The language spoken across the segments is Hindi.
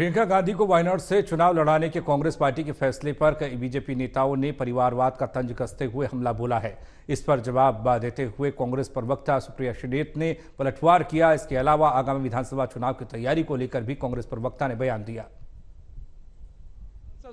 प्रियंका गांधी को वायनाड से चुनाव लड़ाने के कांग्रेस पार्टी के फैसले पर कई बीजेपी नेताओं ने परिवारवाद का तंज कसते हुए हमला बोला है। इस पर जवाब देते हुए कांग्रेस प्रवक्ता सुप्रिया श्रीनेत ने पलटवार किया। इसके अलावा आगामी विधानसभा चुनाव की तैयारी को लेकर भी कांग्रेस प्रवक्ता ने बयान दिया।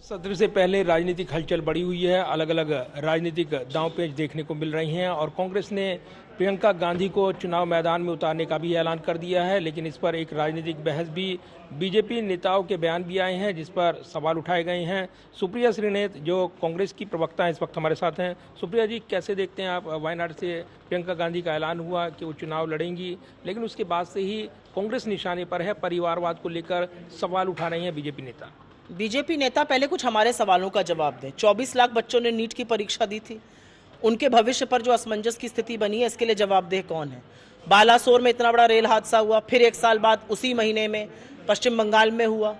सत्र से पहले राजनीतिक हलचल बढ़ी हुई है, अलग अलग राजनीतिक दांवपेच देखने को मिल रही हैं और कांग्रेस ने प्रियंका गांधी को चुनाव मैदान में उतारने का भी ऐलान कर दिया है। लेकिन इस पर एक राजनीतिक बहस भी, बीजेपी नेताओं के बयान भी आए हैं जिस पर सवाल उठाए गए हैं। सुप्रिया श्रीनेत जो कांग्रेस की प्रवक्ता हैं इस वक्त हमारे साथ हैं। सुप्रिया जी, कैसे देखते हैं आप, वायनाड से प्रियंका गांधी का ऐलान हुआ कि वो चुनाव लड़ेंगी, लेकिन उसके बाद से ही कांग्रेस निशाने पर है, परिवारवाद को लेकर सवाल उठा रही हैं बीजेपी नेता। बीजेपी नेता पहले कुछ हमारे सवालों का जवाब दें। 24 लाख बच्चों ने नीट की परीक्षा दी थी, उनके भविष्य पर जो असमंजस की स्थिति बनी है इसके लिए जवाबदेह कौन है? बालासोर में इतना बड़ा रेल हादसा हुआ, फिर एक साल बाद उसी महीने में पश्चिम बंगाल में हुआ,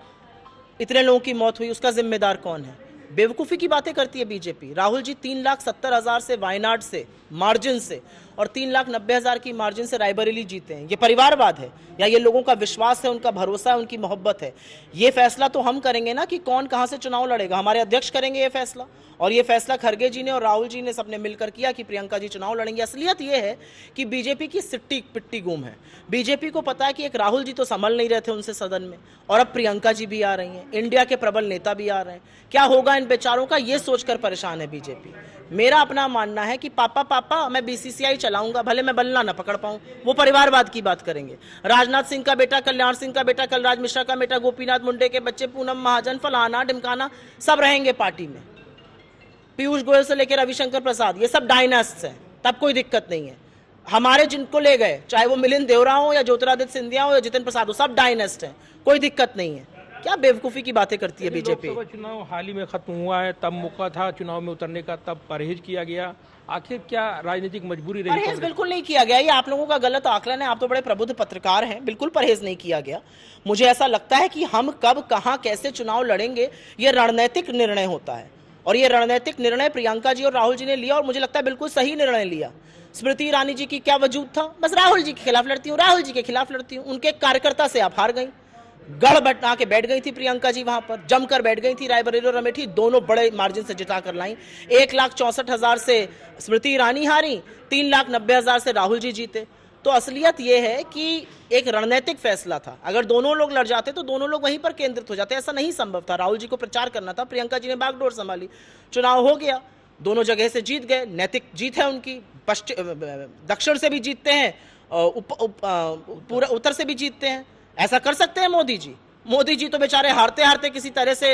इतने लोगों की मौत हुई, उसका जिम्मेदार कौन है? बेवकूफ़ी की बातें करती है बीजेपी। राहुल जी 3,70,000 से वायनाड से मार्जिन से और 3,90,000 की मार्जिन से रायबरेली जीते हैं। ये परिवारवाद है या ये लोगों का विश्वास है, उनका भरोसा है, उनकी मोहब्बत है? ये फैसला तो हम करेंगे ना कि कौन कहां से चुनाव लड़ेगा। हमारे अध्यक्ष करेंगे ये फैसला, और ये फैसला खरगे जी ने और राहुल जी ने सबने मिलकर किया कि प्रियंका जी चुनाव लड़ेंगे। असलियत ये है कि बीजेपी की सिट्टी पिट्टी गुम है। बीजेपी को पता है कि एक राहुल जी तो संभल नहीं रहे थे उनसे सदन में, और अब प्रियंका जी भी आ रही हैं, इंडिया के प्रबल नेता भी आ रहे हैं। क्या होगा इन बेचारों का, ये सोचकर परेशान है बीजेपी। मेरा अपना मानना है कि पापा मैं बीसीसीआई चलाऊंगा, भले मैं बल्ला ना पकड़ पाऊं। वो परिवारवाद की बात करेंगे। राजनाथ सिंह का बेटा, कल्याण सिंह का बेटा, कलराज मिश्रा का बेटा, गोपीनाथ मुंडे के बच्चे, पूनम महाजन, फलाना ढिमकाना, सब रहेंगे पार्टी में। पीयूष गोयल से लेकर रविशंकर प्रसाद, ये सब डायनास्ट्स हैं, तब कोई दिक्कत नहीं है। हमारे जिनको ले गए, चाहे वो मिलिंद देवरा हो या ज्योतिरादित्य सिंधिया हो या जितिन प्रसाद हो, सब डायनास्ट हैं, कोई दिक्कत नहीं है। क्या बेवकूफी की बातें करती है बीजेपी। लोकसभा चुनाव हाल ही में खत्म हुआ है, तब मौका था चुनाव में उतरने का, तब परहेज किया गया। आखिर क्या राजनीतिक मजबूरी रही? परहेज बिल्कुल नहीं किया गया, ये आप लोगों का गलत आकलन है। आप तो बड़े प्रबुद्ध पत्रकार हैं। बिल्कुल परहेज नहीं किया गया। मुझे ऐसा लगता है कि हम कब, कहां, कैसे चुनाव लड़ेंगे, ये रणनीतिक निर्णय होता है, और ये रणनीतिक निर्णय प्रियंका जी और राहुल जी ने लिया, और मुझे लगता है बिल्कुल सही निर्णय लिया। स्मृति ईरानी जी की क्या वजूद था? बस राहुल जी के खिलाफ लड़ती हूँ, राहुल जी के खिलाफ लड़ती हूँ। उनके कार्यकर्ता से आप हार गई, गढ़ बना के बैठ गई थी प्रियंका जी, वहां पर जमकर बैठ गई थी। रायबरेली और अमेठी दोनों बड़े मार्जिन से जिता कर लाई। 1,64,000 से स्मृति ईरानी हारी, 3,90,000 से राहुल जी जीते। तो असलियत यह है कि एक रणनीतिक फैसला था। अगर दोनों लोग लड़ जाते तो दोनों लोग वहीं पर केंद्रित हो जाते। ऐसा नहीं संभव था। राहुल जी को प्रचार करना था, प्रियंका जी ने बागडोर संभाली, चुनाव हो गया, दोनों जगह से जीत गए। नैतिक जीत है उनकी। दक्षिण से भी जीतते हैं, पूरा उत्तर से भी जीतते हैं। ऐसा कर सकते हैं मोदी जी? मोदी जी तो बेचारे हारते हारते किसी तरह से,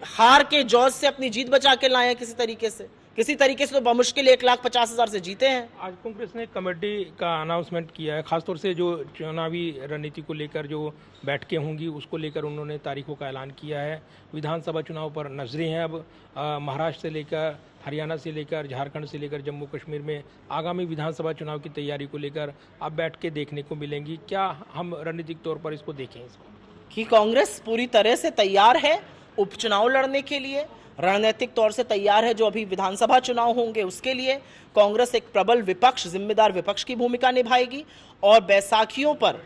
हार के जौज से अपनी जीत बचा के लाए हैं। किसी तरीके से तो बमुश्किल 1,50,000 से जीते हैं। आज कांग्रेस ने कमेटी का अनाउंसमेंट किया है, खासतौर से जो चुनावी रणनीति को लेकर जो बैठकें होंगी उसको लेकर उन्होंने तारीखों का ऐलान किया है। विधानसभा चुनाव पर नजरें हैं अब। महाराष्ट्र से लेकर हरियाणा से लेकर झारखंड से लेकर जम्मू कश्मीर में आगामी विधानसभा चुनाव की तैयारी को लेकर अब बैठकें देखने को मिलेंगी। क्या हम रणनीतिक तौर पर इसको देखें कि कांग्रेस पूरी तरह से तैयार है उपचुनाव लड़ने के लिए, रणनीतिक तौर से तैयार है जो अभी विधानसभा चुनाव होंगे उसके लिए। कांग्रेस एक प्रबल विपक्ष, जिम्मेदार विपक्ष की भूमिका निभाएगी, और बैसाखियों पर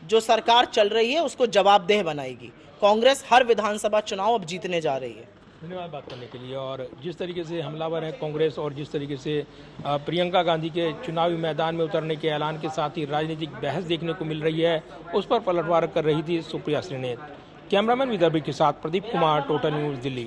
जो सरकार चल रही है उसको जवाबदेह बनाएगी। कांग्रेस हर विधानसभा चुनाव अब जीतने जा रही है। धन्यवाद बात करने के लिए। और जिस तरीके से हमलावर है कांग्रेस, और जिस तरीके से प्रियंका गांधी के चुनावी मैदान में उतरने के ऐलान के साथ ही राजनीतिक बहस देखने को मिल रही है, उस पर पलटवार कर रही थी सुप्रिया श्रीनेत। कैमरामैन विदर्भी के साथ प्रदीप कुमार, टोटल न्यूज़, दिल्ली।